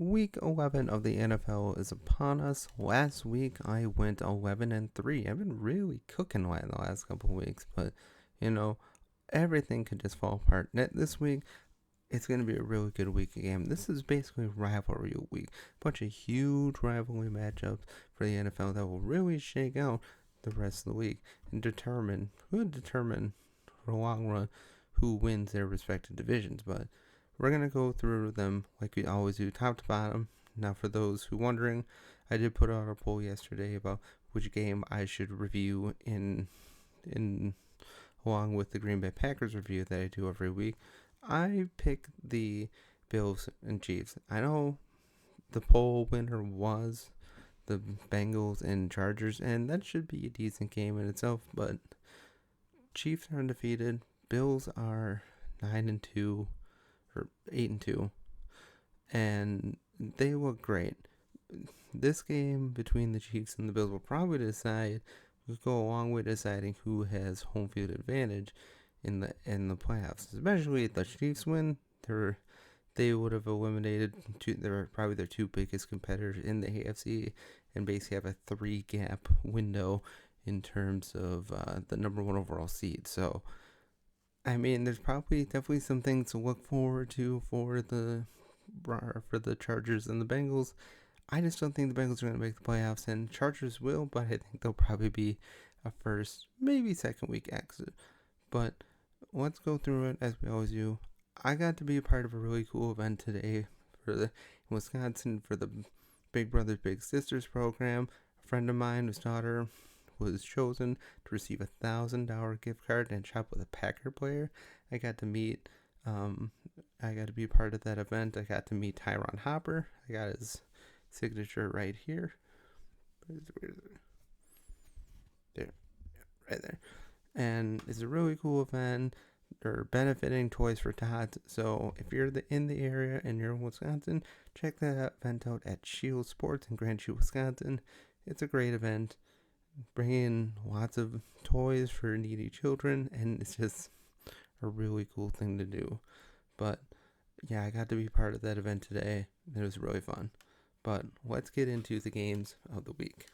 Week 11 of the NFL is upon us. Last week I went 11-3. I've been really cooking the last couple of weeks, but everything could just fall apart. This week it's going to be a really good week again. This is basically rivalry week. A bunch of huge rivalry matchups for the NFL that will really shake out the rest of the week and determine for the long run who wins their respective divisions. But we're going to go through them like we always do, top to bottom. Now, for those who are wondering, I did put out a poll yesterday about which game I should review in along with the Green Bay Packers review that I do every week. I picked the Bills and Chiefs. I know the poll winner was the Bengals and Chargers, and that should be a decent game in itself, but Chiefs are undefeated. Bills are 9-2 or 8-2, and they look great. This game between the Chiefs and the Bills will probably go a long way deciding who has home field advantage in the playoffs. Especially if the Chiefs win, they would have eliminated probably their two biggest competitors in the AFC, and basically have a 3-gap window in terms of the number 1 overall seed. So, I mean, there's definitely some things to look forward to for the Chargers and the Bengals. I just don't think the Bengals are going to make the playoffs, and Chargers will, but I think they'll probably be a first, maybe second week exit. But let's go through it as we always do. I got to be a part of a really cool event today in Wisconsin for the Big Brothers Big Sisters program. A friend of mine whose daughter was chosen to receive a $1,000 gift card and shop with a Packer player. I got to be a part of that event. I got to meet Tyron Hopper. I got his signature right here. Where is it? There, right there. And it's a really cool event. They're benefiting Toys for Tots. So if you're in the area and you're in Wisconsin, check that event out at Shield Sports in Grand Chute, Wisconsin. It's a great event. Bring in lots of toys for needy children, and it's just a really cool thing to do. But yeah, I got to be part of that event today. It was really fun. But let's get into the games of the week.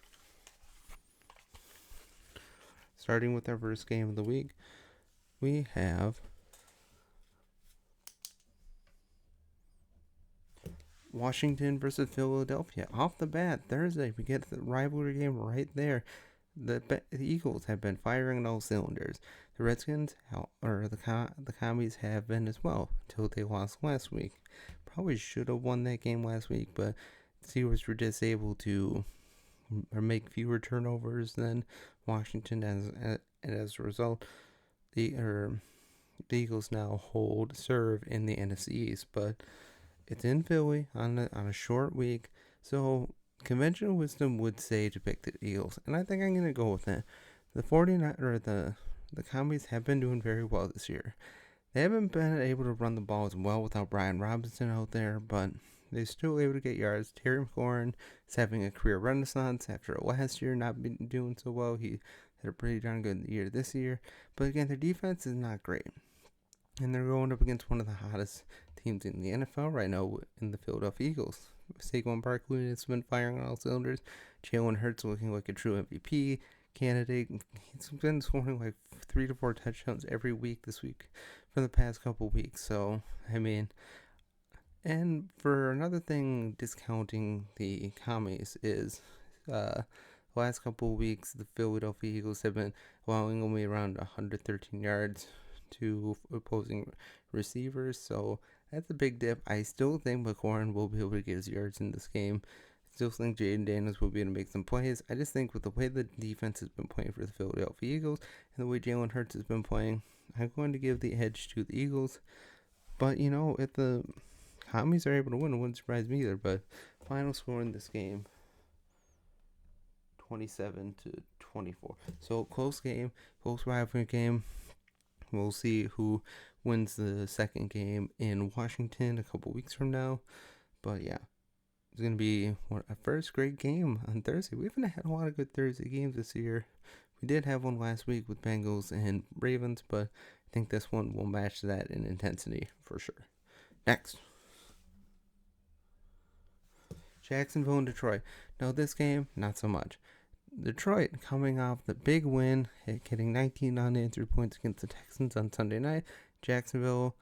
Starting with our first game of the week, we have Washington versus Philadelphia. Off the bat, Thursday, we get the rivalry game right there. The Eagles have been firing on all cylinders. The Redskins, the Commies, have been as well, until they lost last week. Probably should have won that game last week, but the Steelers were just able to make fewer turnovers than Washington, and as a result, the Eagles now serve in the NFC East. But it's in Philly on a short week, so conventional wisdom would say to pick the Eagles, and I think I'm going to go with it. The the Commies have been doing very well this year. They haven't been able to run the ball as well without Brian Robinson out there, but they're still able to get yards. Terry McLaurin is having a career renaissance after last year not been doing so well. He had a pretty darn good year this year, but again, their defense is not great, and they're going up against one of the hottest teams in the NFL right now in the Philadelphia Eagles. Saquon Barkley has been firing on all cylinders. Jalen Hurts looking like a true MVP candidate. He's been scoring like 3 to 4 touchdowns every week this week for the past couple weeks. So, I mean, and for another thing, discounting the Commies is last couple of weeks, the Philadelphia Eagles have been allowing only around 113 yards to opposing receivers. So that's a big dip. I still think McLaurin will be able to get his yards in this game. I still think Jayden Daniels will be able to make some plays. I just think with the way the defense has been playing for the Philadelphia Eagles and the way Jalen Hurts has been playing, I'm going to give the edge to the Eagles. But, if the Commies are able to win, it wouldn't surprise me either. But final score in this game, 27-24. So close game, close rivalry game. We'll see who wins the second game in Washington a couple weeks from now. But yeah, it's going to be a first great game on Thursday. We haven't had a lot of good Thursday games this year. We did have one last week with Bengals and Ravens, but I think this one will match that in intensity for sure. Next, Jacksonville and Detroit. Now this game, not so much. Detroit coming off the big win, getting 19 unanswered points against the Texans on Sunday night. Jacksonville,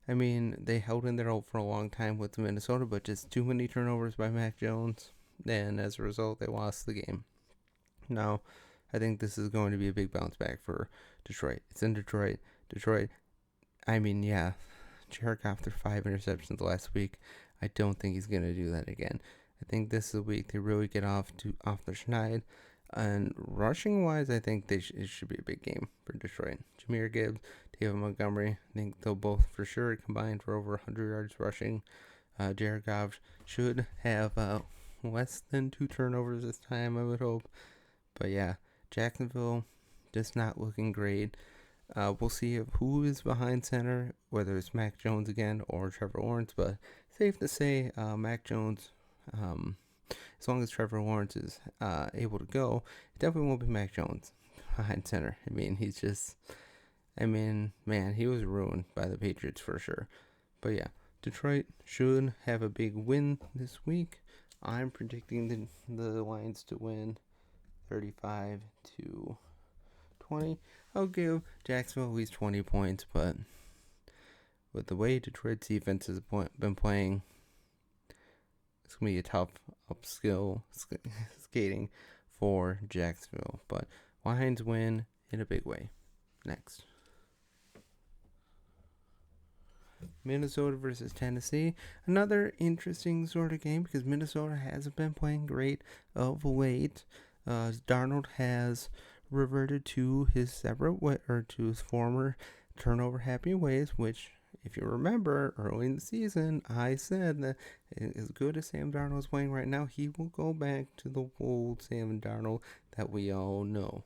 I mean, they held in there for a long time with Minnesota, but just too many turnovers by Mac Jones, and as a result, they lost the game. Now, I think this is going to be a big bounce back for Detroit. It's in Detroit. I mean, yeah, Jared Goff threw 5 interceptions last week. I don't think he's going to do that again. I think this is a week they really get off the schneid. And rushing wise, I think it should be a big game for Detroit. Jahmyr Gibbs, David Montgomery, I think they'll both for sure combine for over 100 yards rushing. Jared Goff should have less than 2 turnovers this time, I would hope. But yeah, Jacksonville just not looking great. We'll see who is behind center, whether it's Mac Jones again or Trevor Lawrence. But safe to say, Mac Jones, as long as Trevor Lawrence is able to go, it definitely won't be Mac Jones behind center. I mean, man, he was ruined by the Patriots for sure. But yeah, Detroit should have a big win this week. I'm predicting the Lions to win 35-20. I'll give Jacksonville at least 20 points, but with the way Detroit's defense has been playing, it's going to be a tough upskill skating for Jacksonville. But Lions win in a big way. Next. Minnesota versus Tennessee. Another interesting sort of game because Minnesota hasn't been playing great of late. Darnold has reverted to his to his former turnover happy ways, which, if you remember, early in the season, I said that as good as Sam Darnold is playing right now, he will go back to the old Sam Darnold that we all know.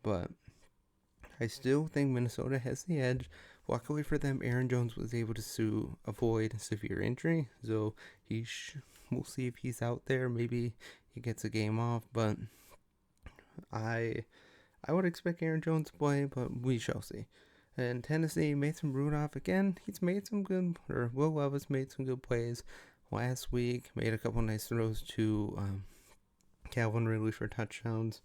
But I still think Minnesota has the edge. Luckily for them, Aaron Jones was able to avoid severe injury, so we'll see if he's out there. Maybe he gets a game off, but I would expect Aaron Jones to play, but we shall see. And Tennessee, Mason Rudolph, again, Will Levis made some good plays last week, made a couple nice throws to Calvin Ridley for touchdowns.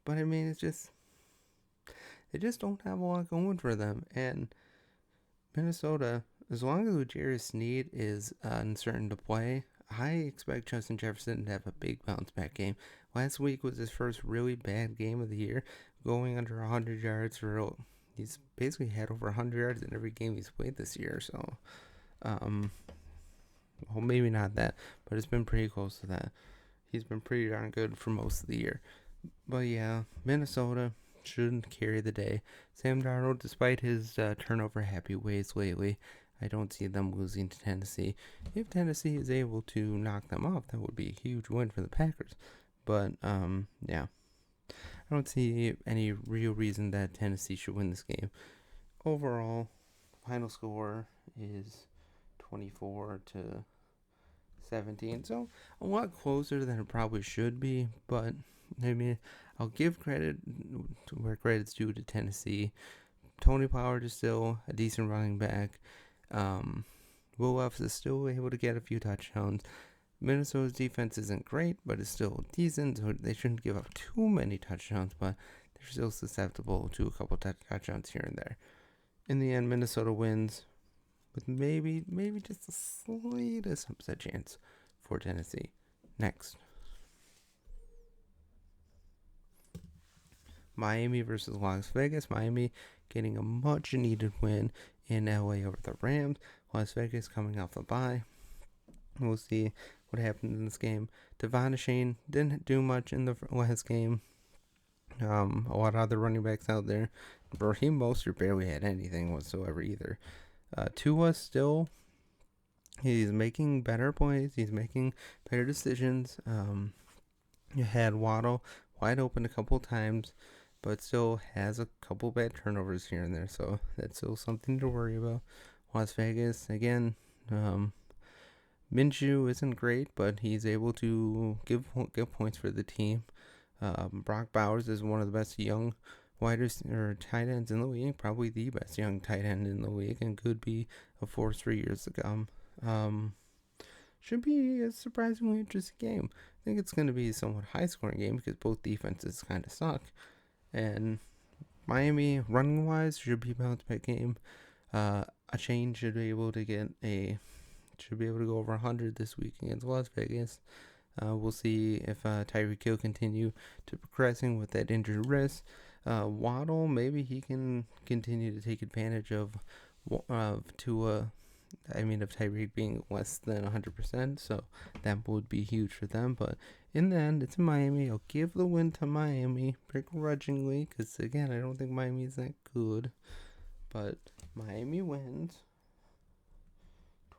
But, I mean, they just don't have a lot going for them. And Minnesota, as long as Jerry Sneed is uncertain to play, I expect Justin Jefferson to have a big bounce back game. Last week was his first really bad game of the year, going under 100 yards for. He's basically had over 100 yards in every game he's played this year. So, well, maybe not that, but it's been pretty close to that. He's been pretty darn good for most of the year. But yeah, Minnesota shouldn't carry the day. Sam Darnold, despite his turnover happy ways lately, I don't see them losing to Tennessee. If Tennessee is able to knock them off, that would be a huge win for the Packers. But, yeah. I don't see any real reason that Tennessee should win this game. Overall, final score is 24-17. So, a lot closer than it probably should be. But, I mean, I'll give credit to where credit's due to Tennessee. Tony Pollard is still a decent running back. Will Levis is still able to get a few touchdowns. Minnesota's defense isn't great, but it's still decent, so they shouldn't give up too many touchdowns, but they're still susceptible to a couple touchdowns here and there. In the end, Minnesota wins with maybe just the slightest upset chance for Tennessee. Next. Miami versus Las Vegas. Miami getting a much-needed win in LA over the Rams. Las Vegas coming off the bye. We'll see what happened in this game. Devon Achane didn't do much in the last game. A lot of other running backs out there. Raheem Mostert barely had anything whatsoever either. Tua still, he's making better plays. He's making better decisions. You had Waddle wide open a couple times, but still has a couple bad turnovers here and there. So that's still something to worry about. Las Vegas, again, Minshew isn't great, but he's able to give points for the team. Brock Bowers is one of the best young tight ends in the league, probably the best young tight end in the league, and could be a force for years to come. should be a surprisingly interesting game. I think it's going to be a somewhat high-scoring game because both defenses kind of suck. And Miami, running-wise, should be a bounce-back game. A chain should be able to go over 100 this week against Las Vegas. We'll see if Tyreek Hill continue to progressing with that injured wrist. Waddle, maybe he can continue to take advantage of Tyreek being less than 100%, so that would be huge for them. But in the end, it's Miami. I'll give the win to Miami begrudgingly, because again, I don't think Miami is that good. But Miami wins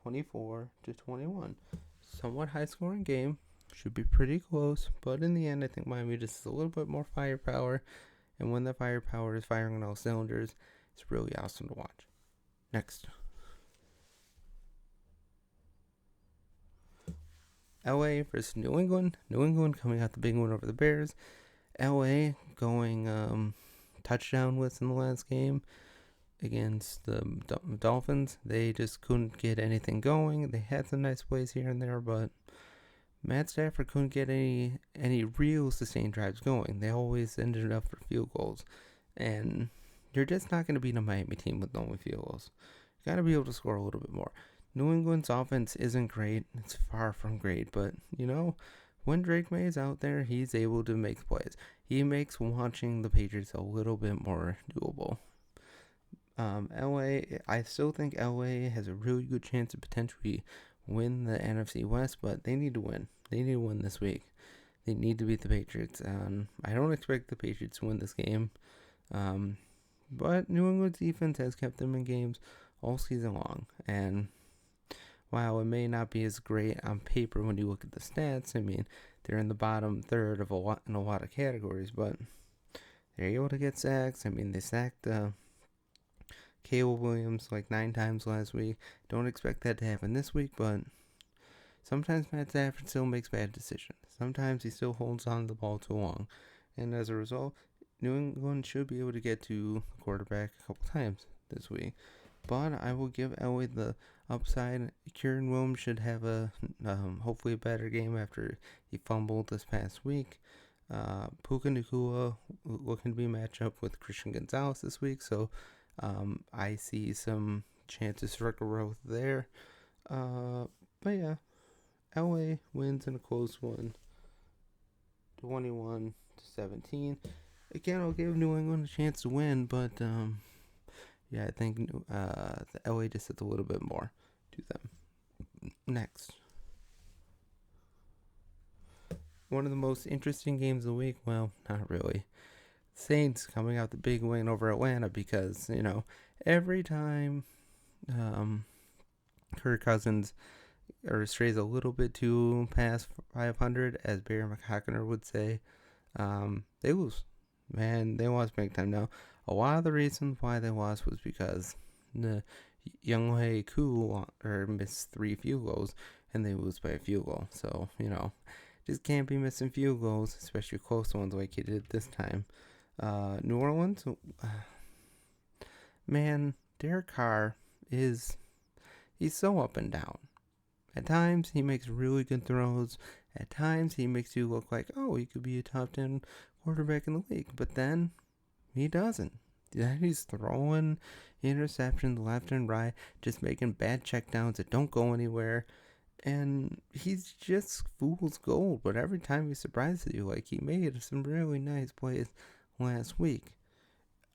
24-21. Somewhat high-scoring game. Should be pretty close, but in the end, I think Miami just has a little bit more firepower. And when the firepower is firing on all cylinders, it's really awesome to watch. Next. LA versus New England. New England coming out the big one over the Bears. LA going touchdownless in the last game against the Dolphins. They just couldn't get anything going. They had some nice plays here and there, but Matt Stafford couldn't get any real sustained drives going. They always ended up for field goals. And you're just not going to beat a Miami team with only field goals. You got to be able to score a little bit more. New England's offense isn't great. It's far from great. But, when Drake May is out there, he's able to make plays. He makes watching the Patriots a little bit more doable. I still think LA has a really good chance to potentially win the NFC West, but they need to win. They need to win this week. They need to beat the Patriots. I don't expect the Patriots to win this game, but New England's defense has kept them in games all season long. And while it may not be as great on paper when you look at the stats, they're in the bottom third in a lot of categories, but they're able to get sacks. They sacked Caleb Williams like 9 times last week. Don't expect that to happen this week, but sometimes Matt Stafford still makes bad decisions. Sometimes he still holds on to the ball too long. And as a result, New England should be able to get to the quarterback a couple times this week. But I will give Elway the upside. Kieran Williams should have hopefully a better game after he fumbled this past week. Puka Nacua looking to be a matchup with Christian Gonzalez this week, so I see some chances for growth there. But yeah, LA wins in a close one, 21-17. Again, I'll give New England a chance to win, but I think the LA just has a little bit more to them. Next. One of the most interesting games of the week. Well, not really. Saints coming out the big win over Atlanta because, every time Kirk Cousins strays a little bit too past 500, as Barry McHockner would say, they lose. Man, they lost big time. Now, a lot of the reasons why they lost was because the HOU missed 3 field goals, and they lose by a field goal. So, just can't be missing field goals, especially close ones like he did this time. New Orleans, man, Derek Carr he's so up and down. At times, he makes really good throws. At times, he makes you look like, he could be a top 10 quarterback in the league. But then, he doesn't. Then he's throwing interceptions left and right, just making bad checkdowns that don't go anywhere. And he's just fool's gold. But every time he surprises you, like he made some really nice plays last week.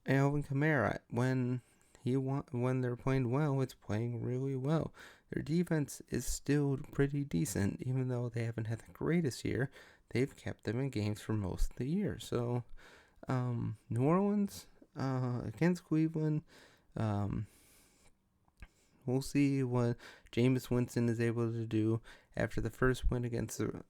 Alvin Kamara, when they're playing well, it's playing really well. Their defense is still pretty decent, even though they haven't had the greatest year. They've kept them in games for most of the year. So, New Orleans against Cleveland, we'll see what Jameis Winston is able to do after the first win against their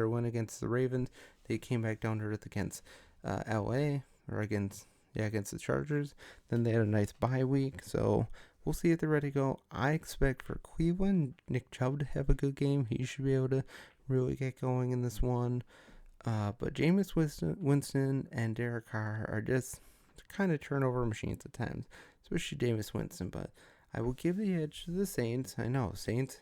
win against the Ravens. They came back down to earth against LA against the Chargers. Then they had a nice bye week, so we'll see if they're ready to go. I expect for Cleveland, Nick Chubb to have a good game. He should be able to really get going in this one. But Jameis Winston and Derek Carr are just kind of turnover machines at times, especially Jameis Winston. But I will give the edge to the Saints. I know Saints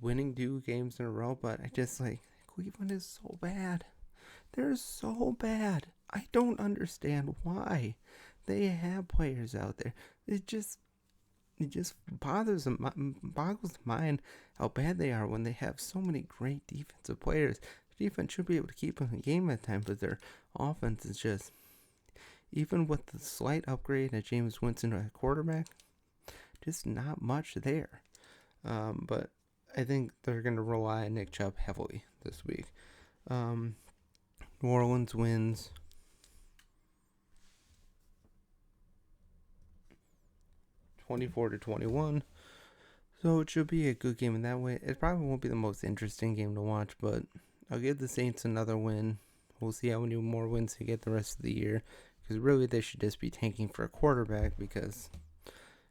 winning 2 games in a row, but I just like Cleveland is so bad. They're so bad. I don't understand why they have players out there. It just boggles the mind how bad they are when they have so many great defensive players. The defense should be able to keep them in the game at times, but their offense is just, even with the slight upgrade at Jameis Winston at quarterback, just not much there. But I think they're going to rely on Nick Chubb heavily this week. New Orleans wins 24-21. So it should be a good game in that way. It probably won't be the most interesting game to watch, but I'll give the Saints another win. We'll see how many more wins they get the rest of the year. Because really, they should just be tanking for a quarterback because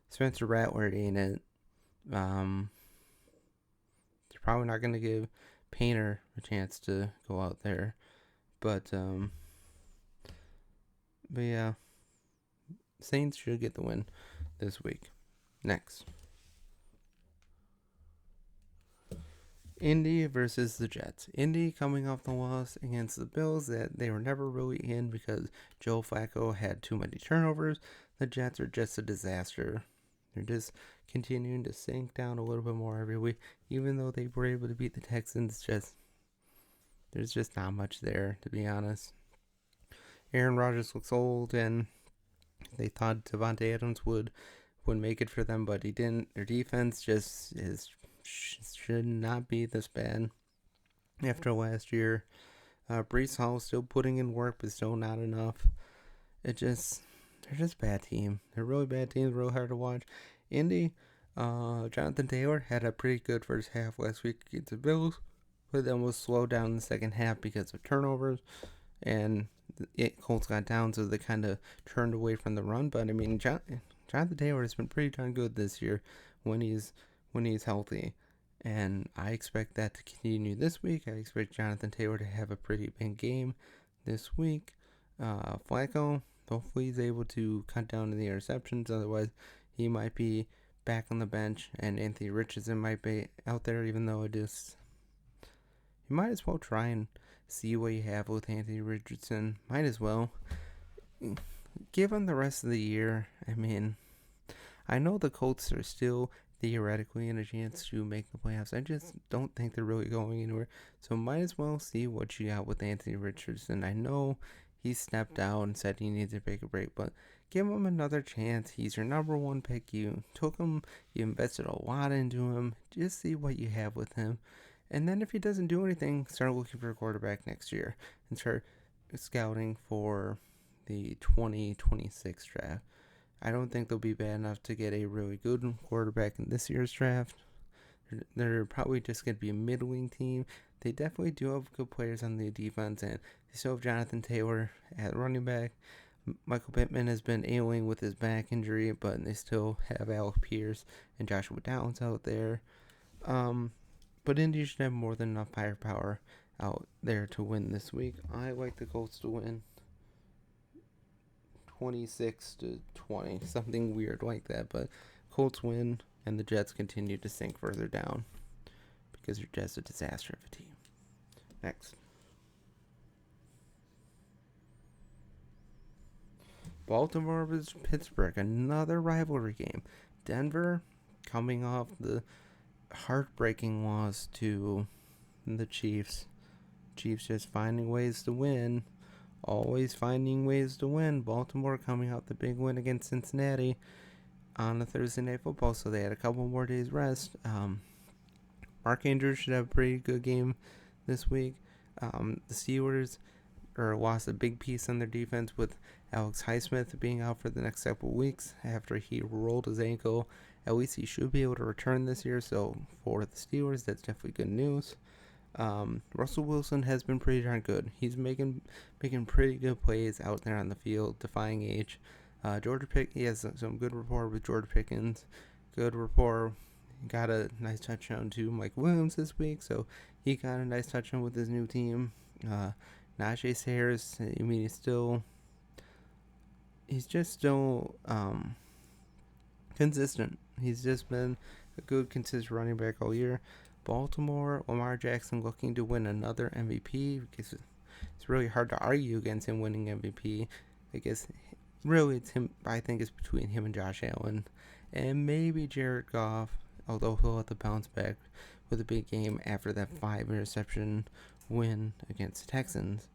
Spencer Rattler ain't it. They're probably not going to give Painter a chance to go out there. But yeah, Saints should get the win this week. Next, Indy versus the Jets. Indy coming off the loss against the Bills that they were never really in because Joe Flacco had too many turnovers. The Jets are just a disaster. They're just continuing to sink down a little bit more every week. Even though they were able to beat the Texans, there's just not much there, to be honest. Aaron Rodgers looks old, and they thought Devontae Adams would make it for them, but he didn't. Their defense should not be this bad after last year. Breece Hall still putting in work, but still not enough. They're just bad team. They're really bad teams, real hard to watch. Indy, Jonathan Taylor had a pretty good first half last week against the Bills, but then was slowed down in the second half because of turnovers, and Colts got down, so they kind of turned away from the run. But I mean, Jonathan Taylor has been pretty darn good this year when he's healthy, and I expect that to continue this week. I expect Jonathan Taylor to have a pretty big game this week. Flacco, hopefully he's able to cut down on the interceptions. Otherwise, he might be back on the bench, and Anthony Richardson might be out there, even though you might as well try and see what you have with Anthony Richardson. Might as well give him the rest of the year. I mean, I know the Colts are still theoretically in a chance to make the playoffs. I just don't think they're really going anywhere. So might as well see what you got with Anthony Richardson. I know he stepped out and said he needs to take a break, but give him another chance. He's your number one pick. You took him. You invested a lot into him. Just see what you have with him. And then if he doesn't do anything, start looking for a quarterback next year and start scouting for the 2026 draft. I don't think they'll be bad enough to get a really good quarterback in this year's draft. They're probably just going to be a middling team. They definitely do have good players on the defense, and they still have Jonathan Taylor at running back. Michael Pittman has been ailing with his back injury, but they still have Alec Pierce and Joshua Downs out there. But Indy should have more than enough firepower out there to win this week. I like the Colts to win 26-20, something weird like that. But Colts win, and the Jets continue to sink further down because you're just a disaster of a team. Next, Baltimore vs Pittsburgh, another rivalry game. Denver coming off the heartbreaking loss to the Chiefs. Chiefs just finding ways to win. Always finding ways to win. Baltimore coming out the big win against Cincinnati on a Thursday Night Football, so they had a couple more days rest. Mark Andrews should have a pretty good game this week. The Steelers lost a big piece on their defense with Alex Highsmith being out for the next couple of weeks after he rolled his ankle. At least he should be able to return this year, so for the Steelers, that's definitely good news. Russell Wilson has been pretty darn good. He's making pretty good plays out there on the field, defying age. He has some good rapport with George Pickens. Good rapport. He got a nice touchdown to Mike Williams this week, so he got a nice touchdown with his new team. Najee Harris, I mean, he's just still consistent. He's just been a good, consistent running back all year. Baltimore, Lamar Jackson looking to win another MVP. Because it's really hard to argue against him winning MVP. I guess really it's him. I think it's between him and Josh Allen, and maybe Jared Goff. Although he'll have to bounce back with a big game after that 5 interception win against the Texans.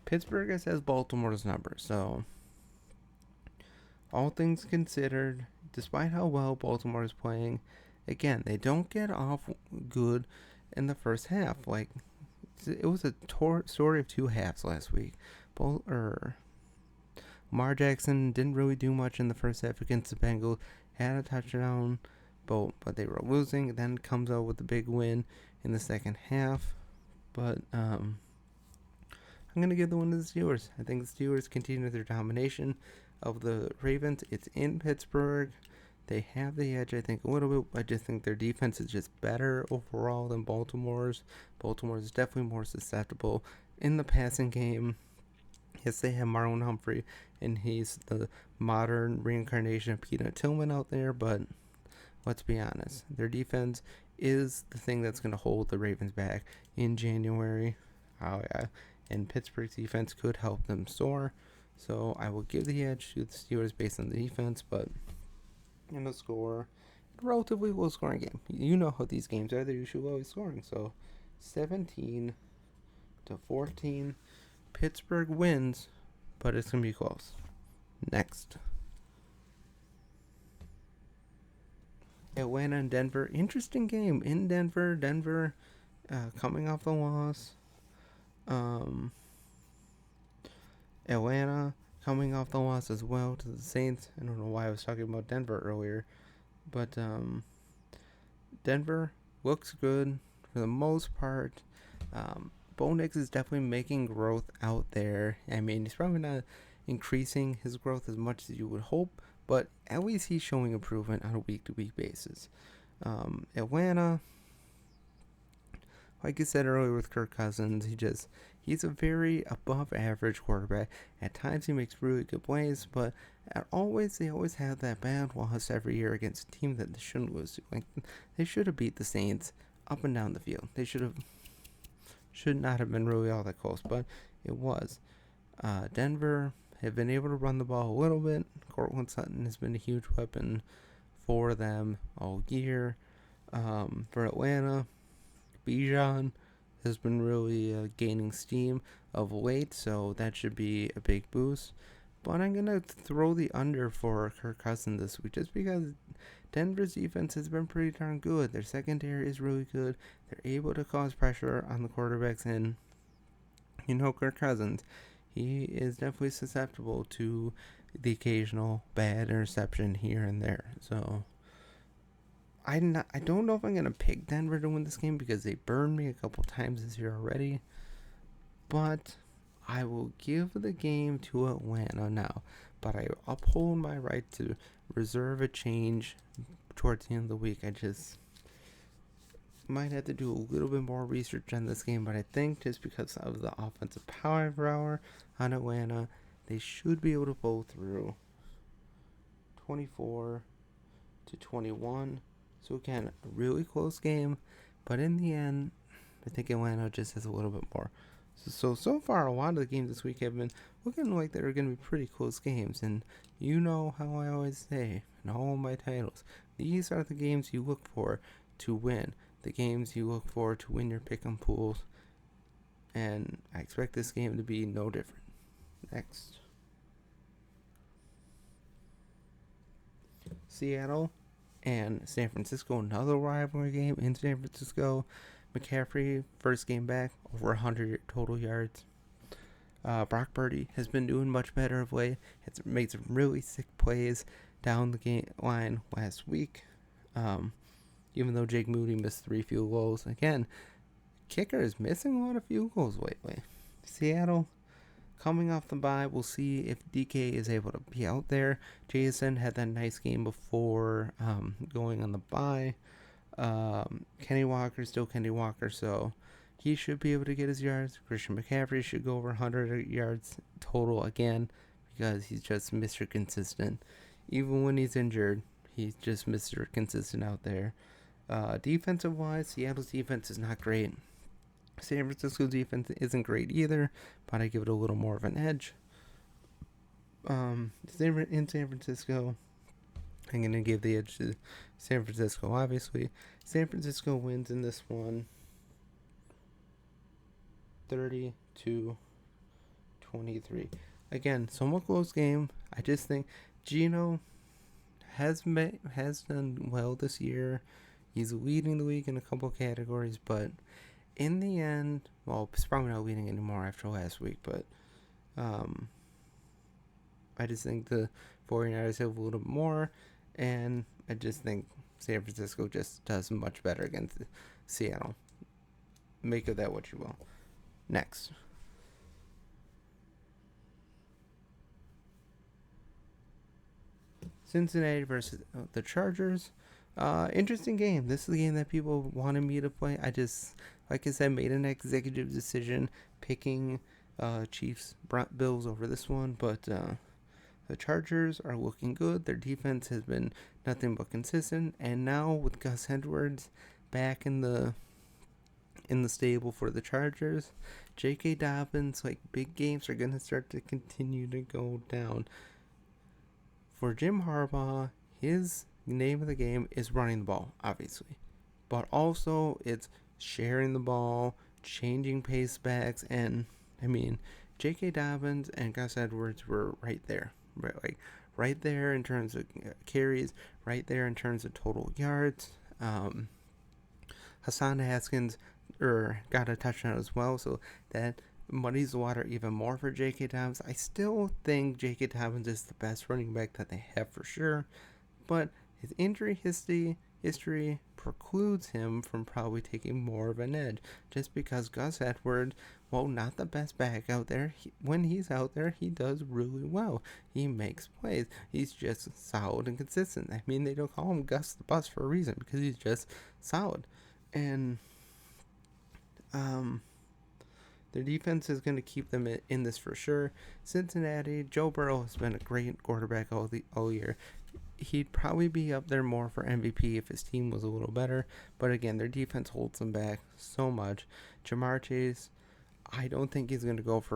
Pittsburgh has Baltimore's number, so all things considered, despite how well Baltimore is playing, again, they don't get off good in the first half. Like, it was a story of two halves last week. Lamar Jackson didn't really do much in the first half against the Bengals, had a touchdown, but they were losing, then comes out with a big win in the second half. But I'm going to give the win to the Steelers. I think the Steelers continue their domination of the Ravens. It's in Pittsburgh. They have the edge, I think, a little bit. I just think their defense is just better overall than Baltimore's. Baltimore's is definitely more susceptible in the passing game. Yes, they have Marlon Humphrey, and he's the modern reincarnation of Peanut Tillman out there, but let's be honest. Their defense is the thing that's going to hold the Ravens back in January. Oh, yeah. And Pittsburgh's defense could help them soar. So I will give the edge to the Steelers based on the defense, but in the score, a relatively low scoring game. You know how these games are. They're usually low scoring. So 17-14. Pittsburgh wins, but it's going to be close. Next. Atlanta and Denver. Interesting game in Denver. Denver coming off the loss. Atlanta coming off the loss as well to the Saints. I don't know why I was talking about Denver earlier. But Denver looks good for the most part. Bo Nix is definitely making growth out there. I mean, he's probably not increasing his growth as much as you would hope, but at least he's showing improvement on a week-to-week basis. Atlanta, like I said earlier with Kirk Cousins, he's a very above-average quarterback. At times he makes really good plays, but they always have that bad loss every year against a team that they shouldn't lose to. Like, they should have beat the Saints up and down the field. They should not have been really all that close, but it was. Denver have been able to run the ball a little bit. Courtland Sutton has been a huge weapon for them all year. For Atlanta, Bijan has been really gaining steam of late, so that should be a big boost. But I'm going to throw the under for Kirk Cousins this week just because Denver's defense has been pretty darn good. Their secondary is really good. They're able to cause pressure on the quarterbacks, and Kirk Cousins, he is definitely susceptible to the occasional bad interception here and there. So I don't know if I'm going to pick Denver to win this game because they burned me a couple times this year already. But I will give the game to Atlanta now. But I uphold my right to reserve a change towards the end of the week. I just might have to do a little bit more research on this game. But I think just because of the offensive power on Atlanta, they should be able to pull through 24-21. So again, a really close game, but in the end, I think Atlanta just has a little bit more. So far, a lot of the games this week have been looking like they're going to be pretty close games, and you know how I always say in all my titles, these are the games you look for to win, the games you look for to win your pick'em pools, and I expect this game to be no different. Next. Seattle and San Francisco, another rivalry game in San Francisco. McCaffrey, first game back, over 100 total yards. Brock Purdy has been doing much better of late. Has made some really sick plays down the game line last week. Even though Jake Moody missed 3 field goals. Again, kicker is missing a lot of field goals lately. Seattle, coming off the bye, we'll see if DK is able to be out there. Jason had that nice game before going on the bye. Kenny Walker, still Kenny Walker, so he should be able to get his yards. Christian McCaffrey should go over 100 yards total again because he's just Mr. Consistent. Even when he's injured, he's just Mr. Consistent out there. Defensive wise, Seattle's defense is not great. San Francisco's defense isn't great either, but I give it a little more of an edge. In San Francisco, I'm going to give the edge to San Francisco, obviously. San Francisco wins in this one 30-23. Again, somewhat close game. I just think Geno has done well this year. He's leading the league in a couple categories, but in the end, well, he's probably not leading anymore after last week, but I just think the 49ers have a little bit more, and I just think San Francisco just does much better against Seattle. Make of that what you will. Next. Cincinnati versus the Chargers. Interesting game. This is a game that people wanted me to play. I just, like I said, made an executive decision picking Chiefs Bills over this one, but the Chargers are looking good. Their defense has been nothing but consistent, and now with Gus Edwards back in the stable for the Chargers, J.K. Dobbins, like, big games are going to start to continue to go down. For Jim Harbaugh, his name of the game is running the ball, obviously. But also, it's sharing the ball, changing pace backs, and, I mean, J.K. Dobbins and Gus Edwards were right there. Right there in terms of carries, right there in terms of total yards. Hassan Haskins got a touchdown as well, so that muddies the water even more for J.K. Dobbins. I still think J.K. Dobbins is the best running back that they have for sure, but his injury history precludes him from probably taking more of an edge, just because Gus Edwards, well, not the best back out there. When he's out there, he does really well. He makes plays. He's just solid and consistent. I mean, they don't call him Gus the Bus for a reason, because he's just solid. And their defense is going to keep them in this for sure. Cincinnati, Joe Burrow has been a great quarterback all year. He'd probably be up there more for MVP if his team was a little better. But again, their defense holds them back so much. Jamar Chase, I don't think he's going to go for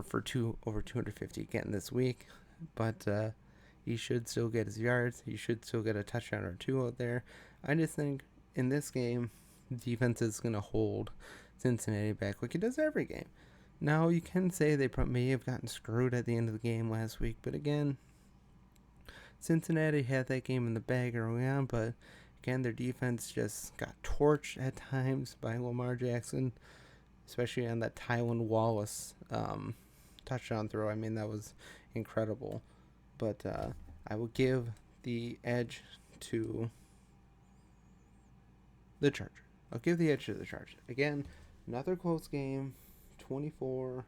over 250 again this week. But he should still get his yards. He should still get a touchdown or two out there. I just think in this game, defense is going to hold Cincinnati back like it does every game. Now, you can say they may have gotten screwed at the end of the game last week, but again, Cincinnati had that game in the bag early on, but again, their defense just got torched at times by Lamar Jackson, especially on that Tylan Wallace touchdown throw. I mean, that was incredible. But I will give the edge to the Chargers. I'll give the edge to the Chargers. Again, another close game, 24-21.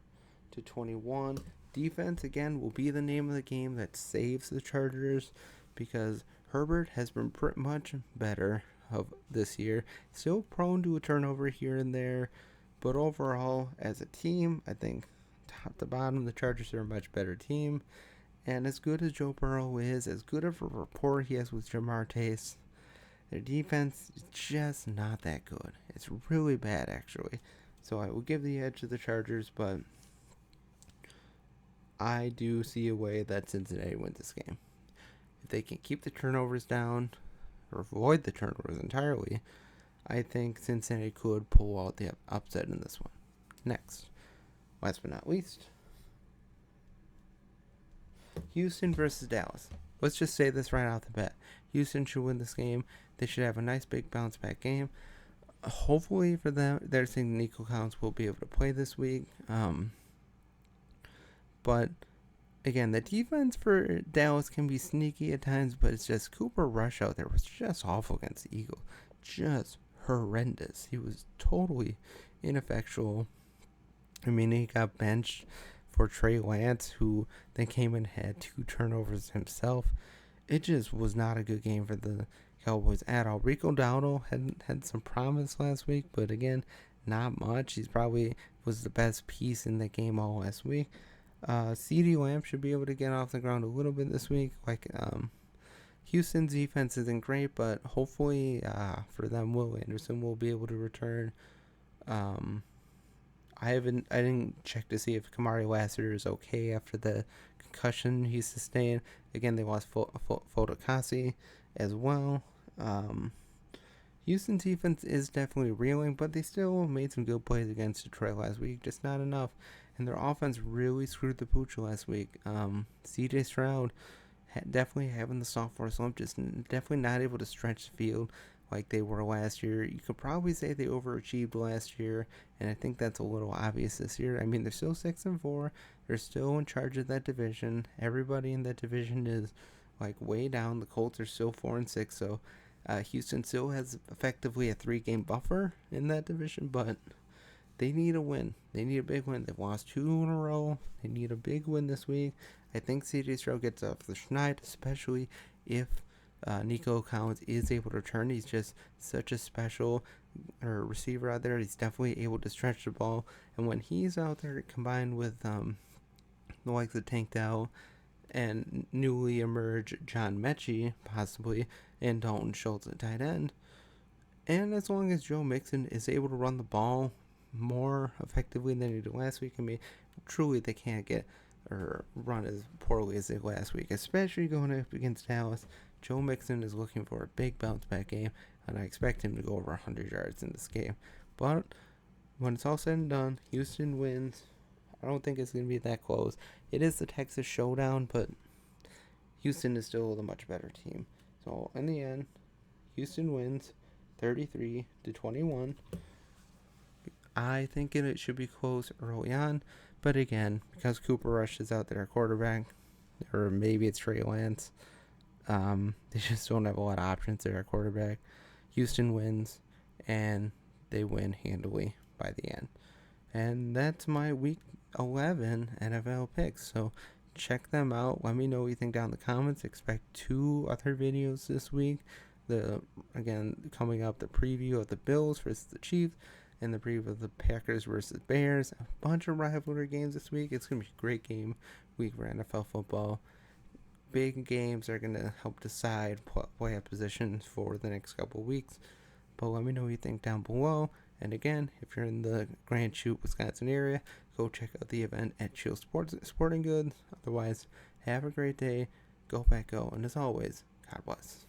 Defense, again, will be the name of the game that saves the Chargers, because Herbert has been pretty much better of this year. Still prone to a turnover here and there, but overall, as a team, I think top to bottom, the Chargers are a much better team. And as good as Joe Burrow is, as good of a rapport he has with Jamar Chase, their defense is just not that good. It's really bad, actually. So I will give the edge to the Chargers, but I do see a way that Cincinnati wins this game. If they can keep the turnovers down, or avoid the turnovers entirely, I think Cincinnati could pull out the upset in this one. Next, last but not least, Houston versus Dallas. Let's just say this right off the bat. Houston should win this game. They should have a nice big bounce back game. Hopefully for them, they're saying Nico Collins will be able to play this week. But again, the defense for Dallas can be sneaky at times, but it's just Cooper Rush out there was just awful against the Eagles. Just horrendous. He was totally ineffectual. I mean, he got benched for Trey Lance, who then came and had 2 turnovers himself. It just was not a good game for the Cowboys at all. Rico Dowdle had some promise last week, but again, not much. He's probably was the best piece in the game all last week. CeeDee Lamb should be able to get off the ground a little bit this week. Houston's defense isn't great, but hopefully for them, Will Anderson will be able to return. Um, I didn't check to see if Kamari Lassiter is okay after the concussion he sustained. Again, they lost Fodokasi as well. Houston's defense is definitely reeling, but they still made some good plays against Detroit last week, just not enough. And their offense really screwed the pooch last week. CJ Stroud definitely having the sophomore slump, just definitely not able to stretch the field like they were last year. You could probably say they overachieved last year, and I think that's a little obvious this year. I mean, they're still 6-4. They're still in charge of that division. Everybody in that division is like way down. The Colts are still 4-6, so Houston still has effectively a 3-game buffer in that division, but they need a win. They need a big win. They've lost 2 in a row. They need a big win this week. I think CJ Stroud gets off the schneid, especially if Nico Collins is able to return. He's just such a special receiver out there. He's definitely able to stretch the ball. And when he's out there combined with the likes of Tank Dell and newly emerged John Mechie, possibly, and Dalton Schultz at tight end, and as long as Joe Mixon is able to run the ball more effectively than he did last week, I mean, truly they can't get or run as poorly as they did last week, especially going up against Dallas. Joe Mixon is looking for a big bounce back game, and I expect him to go over 100 yards in this game. But when it's all said and done, Houston wins. I don't think it's going to be that close. It is the Texas showdown, but Houston is still the much better team. So in the end, Houston wins 33-21. I think it should be close early on, but again, because Cooper Rush is out there at quarterback, or maybe it's Trey Lance, they just don't have a lot of options there at quarterback. Houston wins, and they win handily by the end. And that's my Week 11 NFL picks. So check them out. Let me know what you think down in the comments. Expect 2 other videos this week. Coming up, the preview of the Bills versus the Chiefs, and the preview of the Packers versus Bears. A bunch of rivalry games this week. It's going to be a great game week for NFL football. Big games are going to help decide playoff positions for the next couple of weeks. But let me know what you think down below. And again, if you're in the Grand Chute, Wisconsin area, go check out the event at Chill Sporting Goods. Otherwise, have a great day. Go Pack Go. And as always, God bless.